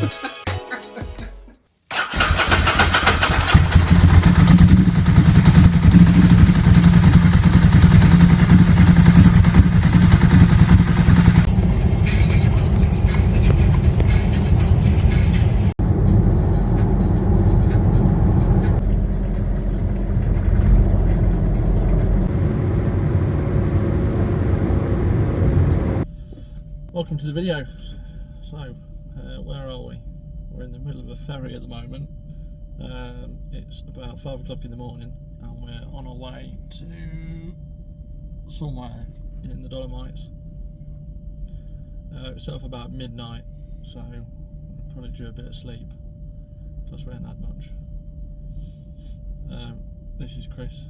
Welcome to the video. So, where are we? We're in the middle of a ferry at the moment. It's about 5 o'clock in the morning and we're on our way to somewhere in the Dolomites. It's set off about midnight, so we're probably due a bit of sleep because we haven't had much. This is Chris.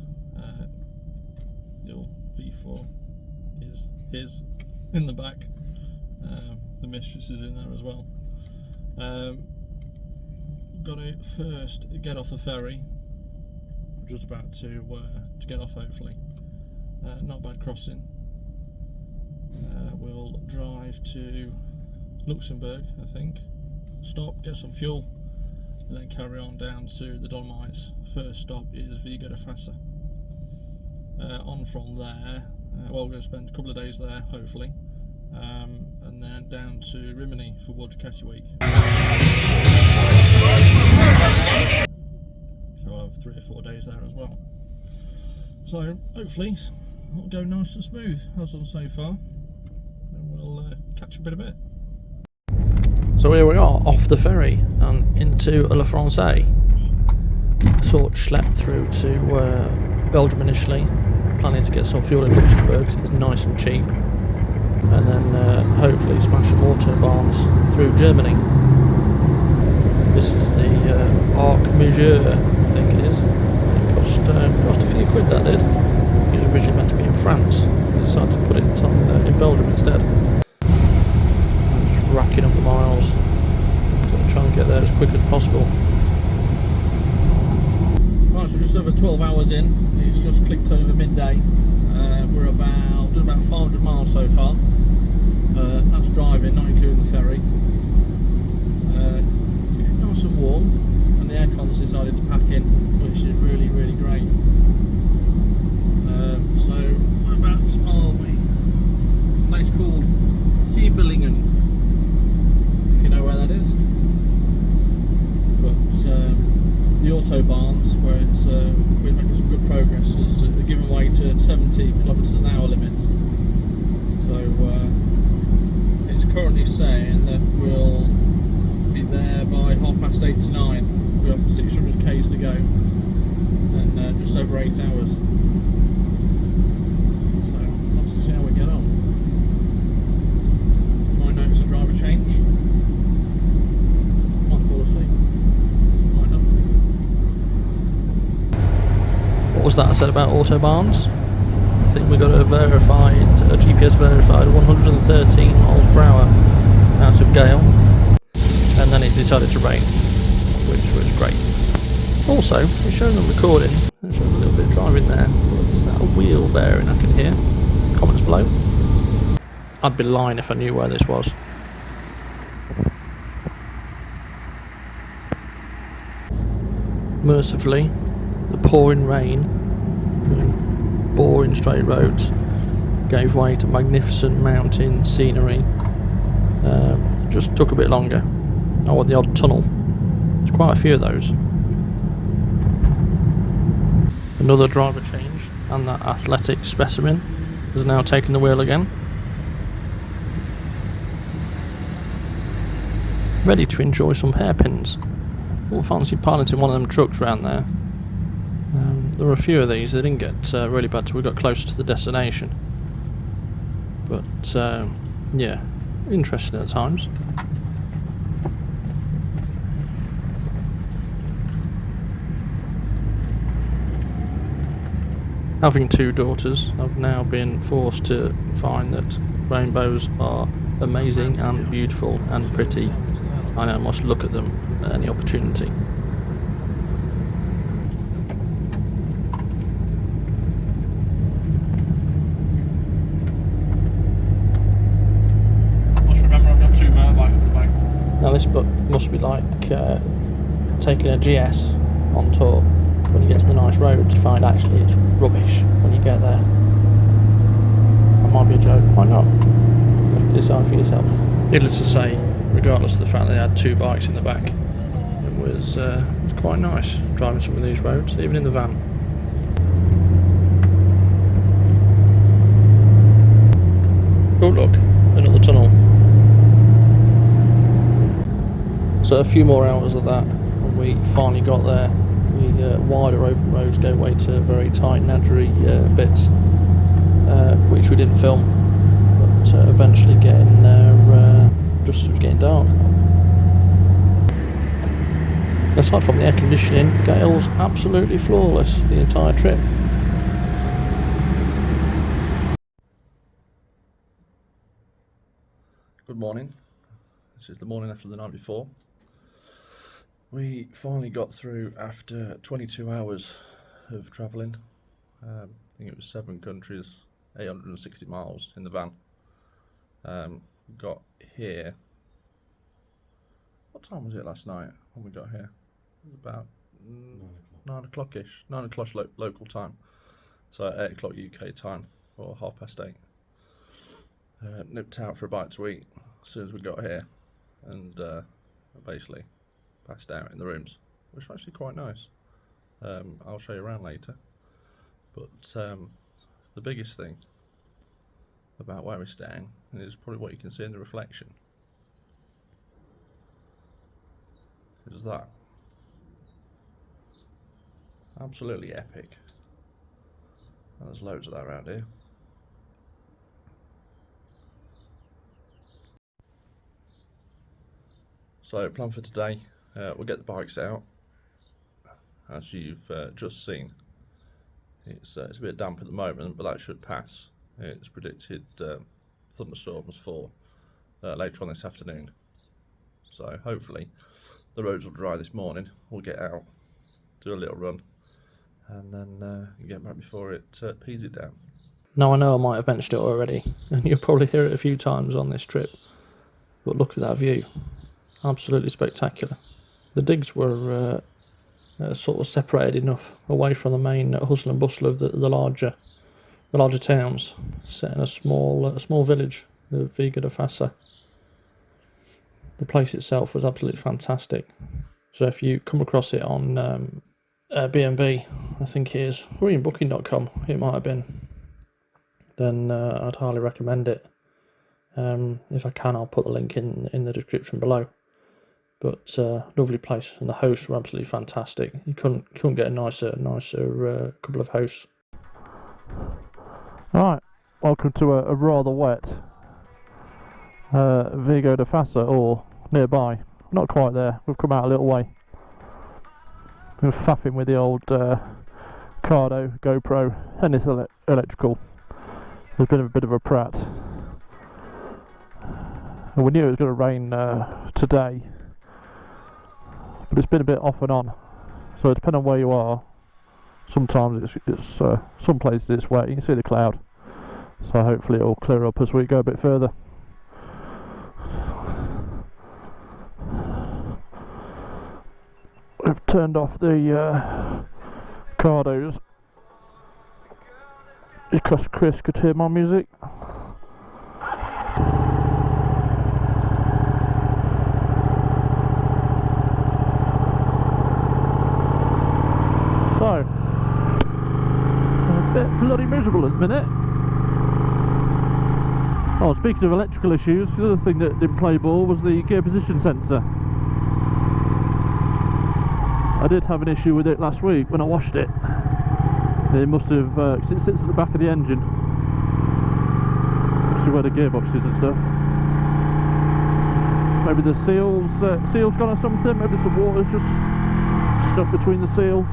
Your V4 is his in the back. The mistress is in there as well. Got to first get off the ferry. I'm just about to get off, hopefully. Not bad crossing. We'll drive to Luxembourg, I think. Stop, get some fuel, and then carry on down to the Dolomites. First stop is Vigo di Fassa. On from there, well, we're going to spend a couple of days there, hopefully. And then down to Rimini for World Ducati week. So I'll have 3 or 4 days there as well. So hopefully it'll go nice and smooth as on so far, and we'll catch up in a bit. So here we are off the ferry and into La Francais. Sort of schlepped through to Belgium initially, planning to get some fuel in Luxembourg because it's nice and cheap. And then hopefully smash some autobahns through Germany. This is the accommodation, I think it is. It cost a few quid, that did. It was originally meant to be in France. They decided to put it in Belgium instead. I'm just racking up the miles to try and get there as quick as possible. Right, so just over 12 hours in. It's just clicked over midday. We're done about 500 miles so far. That's driving, not including the ferry. It's getting nice and warm, and the aircon's decided to pack in, which is really, really great. So, whereabouts are we? A place called Siebelingen, if you know where that is. But the autobahns, where we're making some good progress, is giving way to 70 kilometres an hour limits. So it's currently saying that we'll be there by 8:30 to 9. We've got 600 k's to go, and just over 8 hours. So let's see how we get on. Might notice a driver change. Might fall asleep. Might not. What was that I said about autobahns? I think we got a GPS verified 113 miles per hour out of gale, and then it decided to rain, which was great. Also, it's showing on recording, there's a little bit of driving there, but is that a wheel bearing I can hear? Comments below. I'd be lying if I knew where this was. Mercifully, the pouring rain, boring straight roads, gave way to magnificent mountain scenery. It just took a bit longer. Oh, and the odd tunnel. There's quite a few of those. Another driver change, and that athletic specimen has now taken the wheel again. Ready to enjoy some hairpins. Wouldn't fancy piloting one of them trucks around there. There were a few of these. They didn't get really bad till we got closer to the destination. But yeah, interesting at times. Having 2 daughters, I've now been forced to find that rainbows are amazing and beautiful and pretty, and I must look at them at any opportunity. Now this book must be like taking a GS on tour when you get to the nice roads. You find actually it's rubbish when you get there. That might be a joke, might not. Decide for yourself. Needless to say, regardless of the fact that they had 2 bikes in the back, it was quite nice driving some of these roads, even in the van. Oh look, another tunnel. So a few more hours of that and we finally got there. The wider open roads go way to very tight nadgery bits, which we didn't film, but eventually getting there just as it was getting dark. Aside from the air conditioning, Gale's absolutely flawless the entire trip. Good morning. This is the morning after the night before. We finally got through after 22 hours of travelling. I think it was 7 countries, 860 miles in the van. Got here. What time was it last night when we got here? It was about 9 o'clock-ish. 9 o'clock local time. So 8 o'clock UK time, or 8:30. Nipped out for a bite to eat as soon as we got here, and basically passed out in the rooms, which was actually quite nice. I'll show you around later. But the biggest thing about where we're staying is probably what you can see in the reflection. Is that absolutely epic? And there's loads of that around here. So plan for today, we'll get the bikes out. As you've just seen, it's a bit damp at the moment, but that should pass. It's predicted thunderstorms for later on this afternoon. So hopefully the roads will dry this morning. We'll get out, do a little run, and then get back before it pees it down. Now I know I might have mentioned it already, and you'll probably hear it a few times on this trip, but look at that view. Absolutely spectacular. The digs were sort of separated enough away from the main hustle and bustle of the larger towns, set in a small village of Vigo di Fassa. The place itself was absolutely fantastic. So if you come across it on Airbnb, I think it is, or even booking.com, it might have been, then I'd highly recommend it. If I can, I'll put the link in the description below. But lovely place, and the hosts were absolutely fantastic. You couldn't get a nicer couple of hosts. Right, welcome to a rather wet Vigo di Fassa, or nearby. Not quite there. We've come out a little way. We're faffing with the old Cardo GoPro, and it's electrical. There's been a bit of a prat. And we knew it was going to rain today, but it's been a bit off and on. So depending on where you are, sometimes it's some places it's wet. You can see the cloud. So hopefully it'll clear up as we go a bit further. We've turned off the Cardos because Chris could hear my music. So, a bit bloody miserable at the minute. Oh, speaking of electrical issues, the other thing that didn't play ball was the gear position sensor. I did have an issue with it last week when I washed it. It must have, cause it sits at the back of the engine, which is where the gearbox is and stuff. Maybe the seal's gone or something. Maybe some water's just stuck between the seal.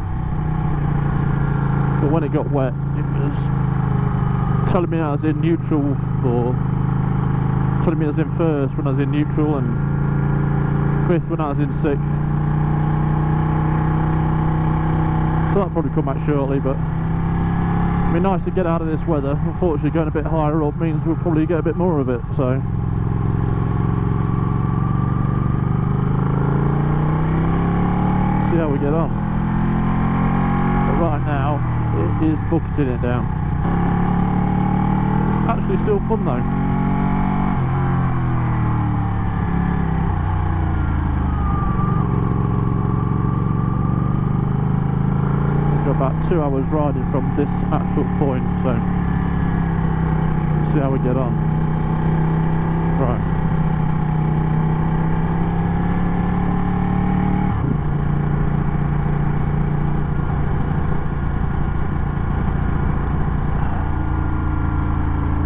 But when it got wet, it was telling me I was in neutral, or telling me I was in first when I was in neutral, and fifth when I was in sixth. So that'll probably come back shortly, but it'd be nice to get out of this weather. Unfortunately, going a bit higher up means we'll probably get a bit more of it, so we get on. But right now, it is bucketing it down. Actually still fun though. We've got about 2 hours riding from this actual point, so we'll see how we get on. Right.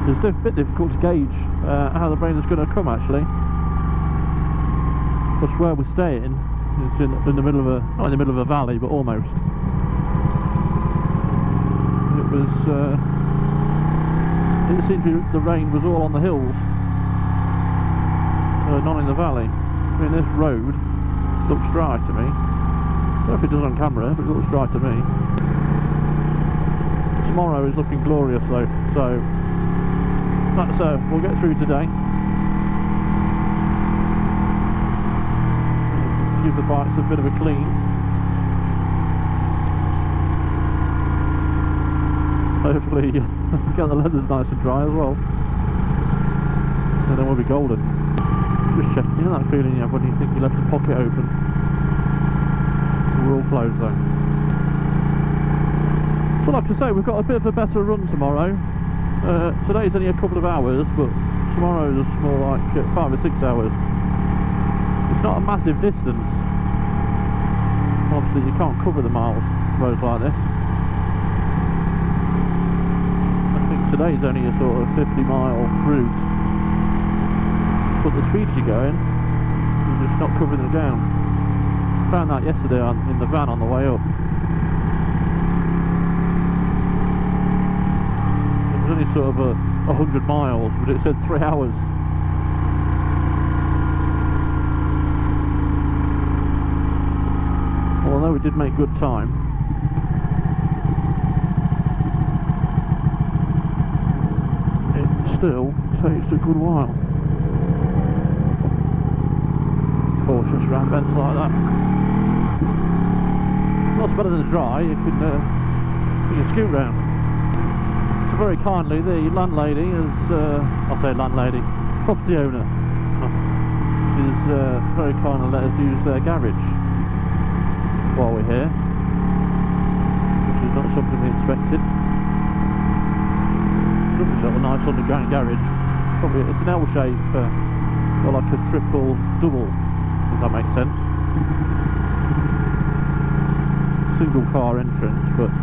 It's a bit difficult to gauge how the rain is going to come actually. Because where we're staying, it's in the middle of a, not in the middle of a valley, but almost. It seemed to be, the rain was all on the hills, not in the valley. I mean, this road looks dry to me. I don't know if it does on camera, but it looks dry to me. Tomorrow is looking glorious though, so we'll get through today. Give the bikes a bit of a clean. Hopefully get the leathers nice and dry as well, and then we'll be golden. Just checking, you know that feeling you have when you think you left a pocket open? We're all closed though. So like I say, we've got a bit of a better run tomorrow. Today's only a couple of hours, but tomorrow's more like 5 or 6 hours. It's not a massive distance. Obviously you can't cover the miles roads like this. I think today's only a sort of 50-mile route, but the speeds you're going, you're just not covering the ground. I found that yesterday in the van on the way up. Only sort of 100 miles, but it said 3 hours. Well, although we did make good time, it still takes a good while. Cautious round bends like that. Lots better than dry. You can scoot round. Very kindly, the landlady has, I say landlady, property owner, she's very kindly let us use their garage while we're here, which is not something we expected. Lovely little nice underground garage. Probably it's an L shape, or like a triple double, if that makes sense. Single car entrance, but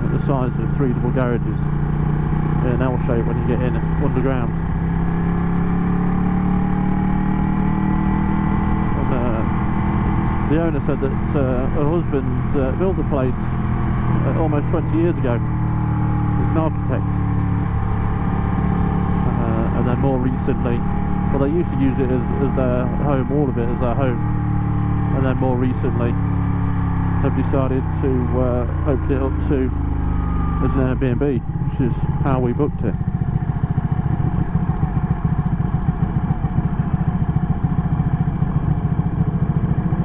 the size of 3 double garages. In an L shape when you get in underground. And the owner said that her husband built the place almost 20 years ago. He's an architect. And then more recently, well, they used to use it as their home, all of it as their home. And then more recently, they've decided to open it up to as an Airbnb, which is how we booked it.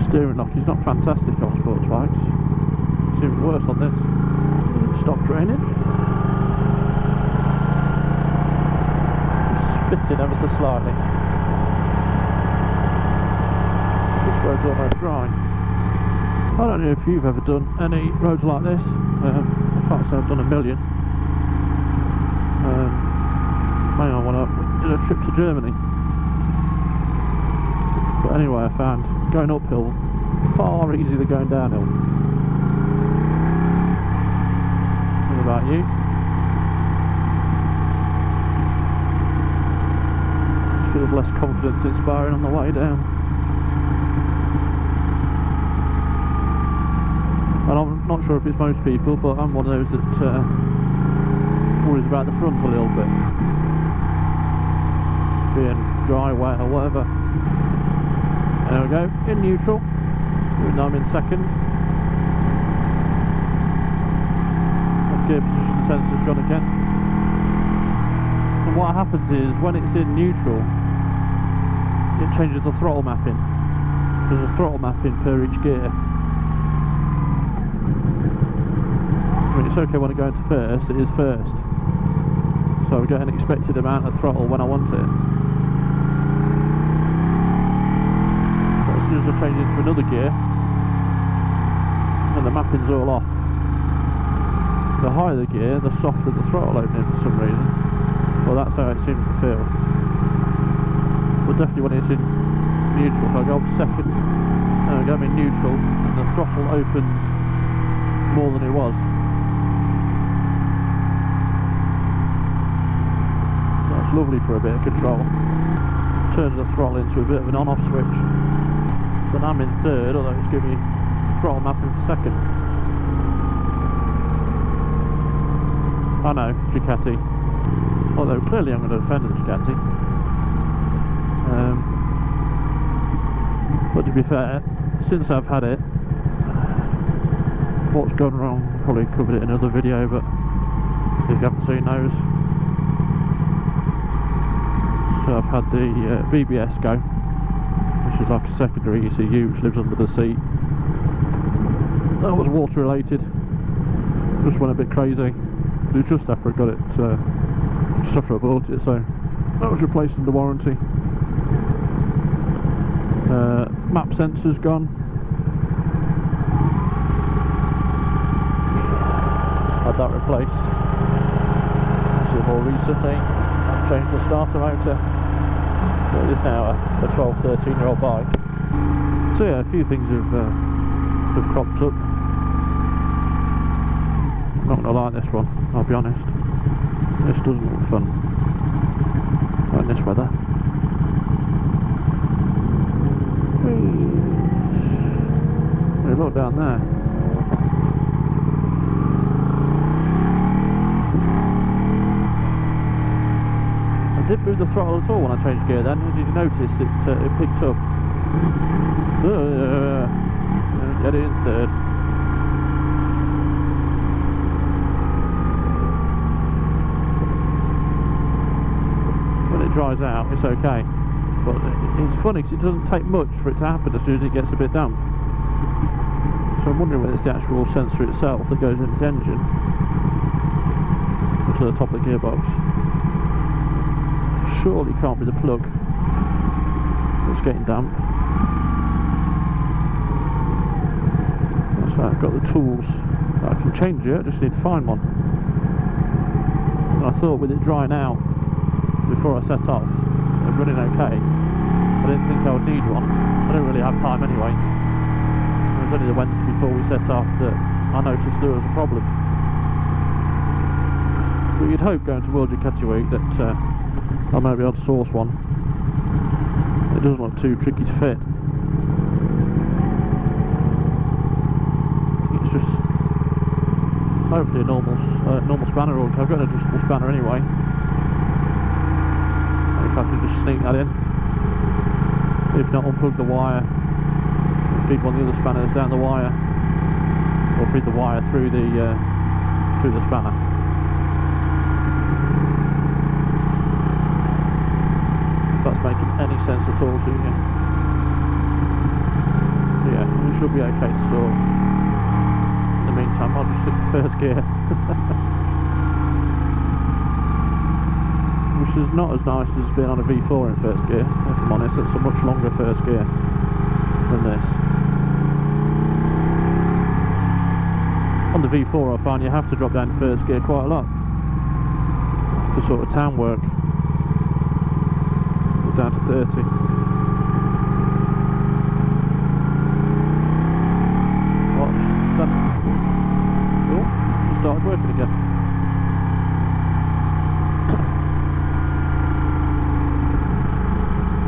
Steering lock is not fantastic on sports bikes. It's even worse on this. It stopped raining. It's spitting ever so slightly. This road's almost dry. I don't know if you've ever done any roads like this. I can't say I've done a million. Mainly when I did a trip to Germany. But anyway, I found going uphill far easier than going downhill. What about you? It feels less confidence inspiring on the way down. And I'm not sure if it's most people, but I'm one of those that worries about the front a little bit. Being dry, wet or whatever. There we go, in neutral. Even though I'm in second. Gear position sensor's gone again. And what happens is, when it's in neutral, it changes the throttle mapping. There's a throttle mapping per each gear. I mean, it's okay when I go into first, it is first. So I get an expected amount of throttle when I want it. But as soon as I change into another gear, and the mapping's all off. The higher the gear, the softer the throttle opening for some reason. Well, that's how it seems to feel. But definitely when it's in neutral, so I go up second, and I go in neutral, and the throttle opens more than it was. So that's lovely for a bit of control. Turns the throttle into a bit of an on-off switch. So now I'm in third, although it's giving me throttle mapping for second. I know, Ducati. Although clearly I'm going to defend the Ducati. But to be fair, since I've had it, what's gone wrong, probably covered it in another video, but if you haven't seen those. So I've had the BBS go, which is like a secondary ECU which lives under the seat. That was water related, just went a bit crazy. It was just after I got it, just after I bought it, so that was replaced under warranty. Map sensor's gone. Had that replaced. So more recently, I've changed the starter motor. So it is now a 12-13 year old bike. So yeah, a few things have cropped up. I'm not going to like this one, I'll be honest. This doesn't look fun. Not in this weather. Hey, look down there. I didn't move the throttle at all when I changed gear then. Did you notice it picked up? Get it in third. When it dries out, it's okay. But it's funny because it doesn't take much for it to happen as soon as it gets a bit damp. So I'm wondering whether it's the actual sensor itself that goes into the engine to the top of the gearbox. Surely it can't be the plug that's getting damp. That's why I've got the tools. I can change it, I just need to find one. And I thought with it drying out before I set off and running okay, I didn't think I would need one. I don't really have time anyway. It was only the Wednesday before we set off that I noticed there was a problem. But you'd hope going to World Ducati Week that I might be able to source one. It doesn't look too tricky to fit. It's just hopefully a normal spanner, or I've got an adjustable spanner anyway. If I can just sneak that in. If not, unplug the wire and feed one of the other spanners down the wire, or feed the wire through the spanner. If that's making any sense at all to you. Yeah, we should be okay to sort. In the meantime, I'll just stick to first gear. Which is not as nice as being on a V4 in first gear, if I'm honest. It's a much longer first gear than this. On the V4 I find you have to drop down to first gear quite a lot for sort of town work. Down to 30. Watch, stand. Oh, it started working again.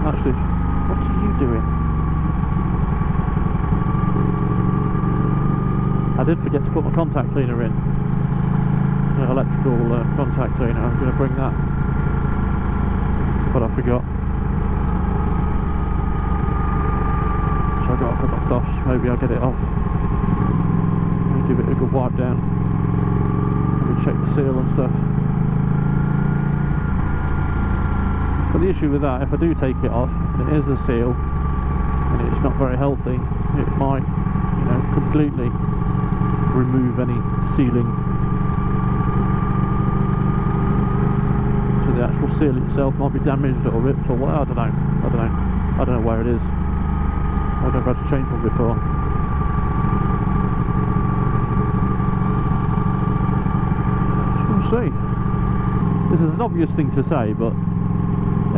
Actually, what are you doing? I did forget to put my contact cleaner in. The electrical contact cleaner, I was going to bring that, but I forgot. So I've got a couple of cloths, maybe I'll get it off. Maybe give it a good wipe down. Maybe check the seal and stuff. But the issue with that, if I do take it off, and it is the seal, and it's not very healthy, it might, completely remove any sealing so the actual seal itself might be damaged or ripped or what. I don't know where it is. I've never had to change one before. We'll see. This is an obvious thing to say, but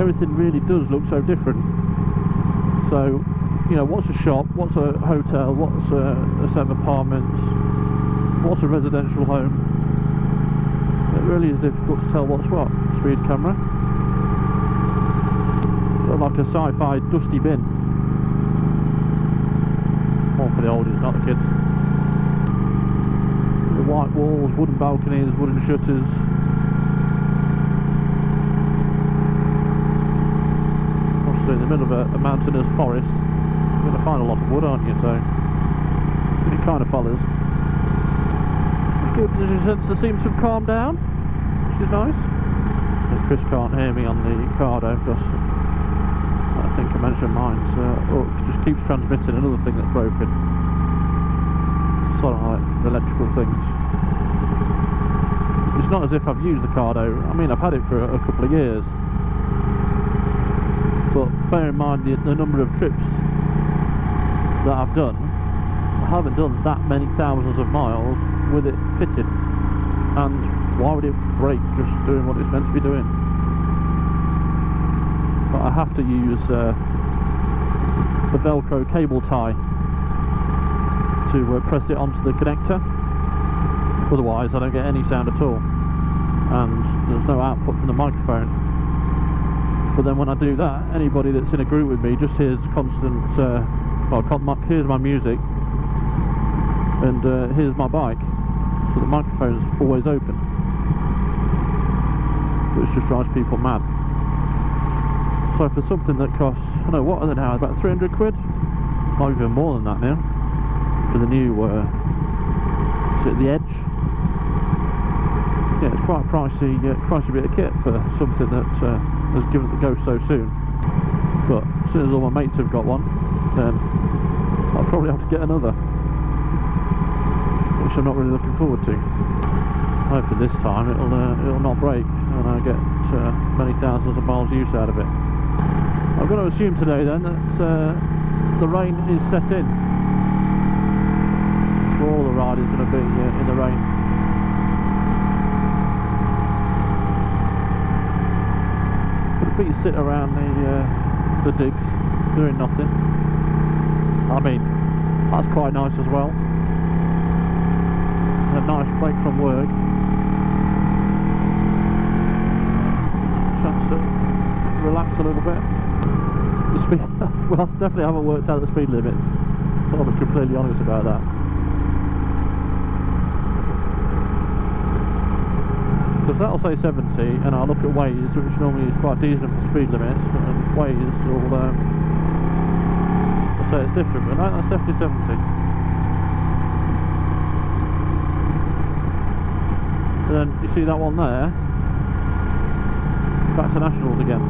everything really does look so different. So, you know, what's a shop, what's a hotel, what's a set of apartments, what's a residential home? It really is difficult to tell what's what. Speed camera. Got like a sci-fi dusty bin. One for the oldies, not the kids. The white walls, wooden balconies, wooden shutters. Obviously in the middle of a mountainous forest, you're going to find a lot of wood, aren't you? So it kind of follows. Good position sensor seems to have calmed down, which is nice. And Chris can't hear me on the Cardo because I think I mentioned mine's just keeps transmitting another thing that's broken. Sort of like electrical things. It's not as if I've used the Cardo. I mean, I've had it for a couple of years, but bear in mind the number of trips that I've done. I haven't done that many thousands of miles with it fitted, and why would it break just doing what it's meant to be doing? But I have to use the Velcro cable tie to press it onto the connector, otherwise I don't get any sound at all, and there's no output from the microphone. But then when I do that, anybody that's in a group with me just hears constant here's my music and here's my bike, so the microphone's always open, which just drives people mad. So for something that costs, I don't know, what are they now, about 300 quid? Not even more than that now, for the new, is it the Edge? Yeah, it's quite a pricey bit of kit for something that has given it the go so soon. But as soon as all my mates have got one, then I'll probably have to get another, which I'm not really looking forward to. Hopefully this time it'll not break and I get many thousands of miles use out of it. I've got to assume today then that the rain is set in. So all the ride is going to be in the rain. But you sit around the digs doing nothing. I mean, that's quite nice as well. A nice break from work. Chance to relax a little bit. The speed, well, I definitely haven't worked out the speed limits. I'll be completely honest about that. Because that'll say 70, and I'll look at Waze, which normally is quite decent for speed limits, and Waze will say it's different, but no, that's definitely 70. And then you see that one there, back to Nationals again.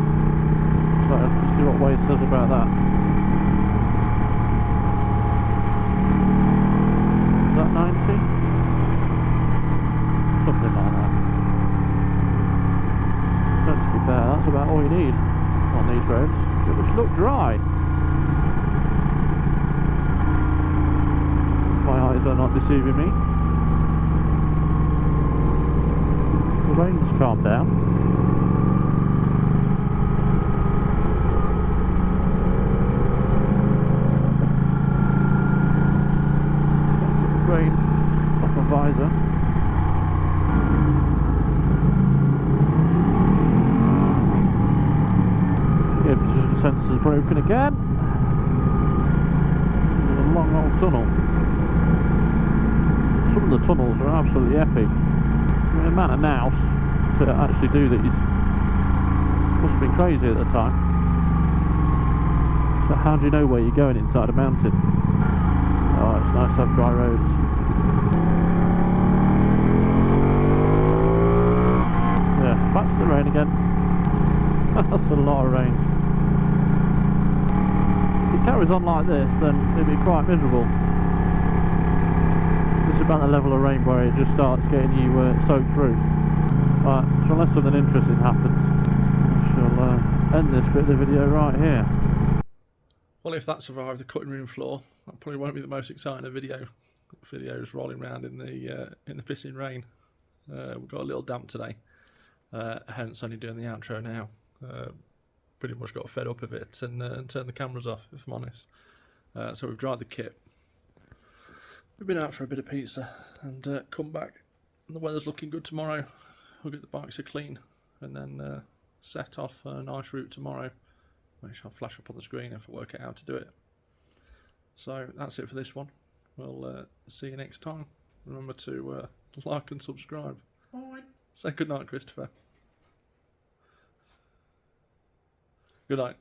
So let's see what Waze says about that. Is that 90? Something like that. But to be fair, that's about all you need on these roads, which look dry. My eyes are not deceiving me. The rain's calmed down. Rain off my visor. Yeah, position sensor's broken again. There's a long old tunnel. Some of the tunnels are absolutely epic. I mean, the amount of nous to actually do these must have been crazy at the time. So how do you know where you're going inside a mountain? Oh, it's nice to have dry roads. Yeah, back to the rain again. That's a lot of rain. If it carries on like this, then it'll be quite miserable. This it's about the level of rain where it just starts getting you soaked through. Right, so unless something interesting happens, I shall end this bit of the video right here. Well, if that survived the cutting room floor, that probably won't be the most exciting of videos rolling around in the pissing rain. We've got a little damp today, hence only doing the outro now. Pretty much got fed up of it and turned the cameras off, if I'm honest. So we've dried the kit. We've been out for a bit of pizza and come back. And the weather's looking good tomorrow. We'll get the bikes are clean and then set off a nice route tomorrow, which I'll flash up on the screen if I work out how to do it. So that's it for this one. We'll see you next time. Remember to like and subscribe. Bye. Say good night, Christopher. Good night.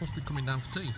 Must be coming down for tea.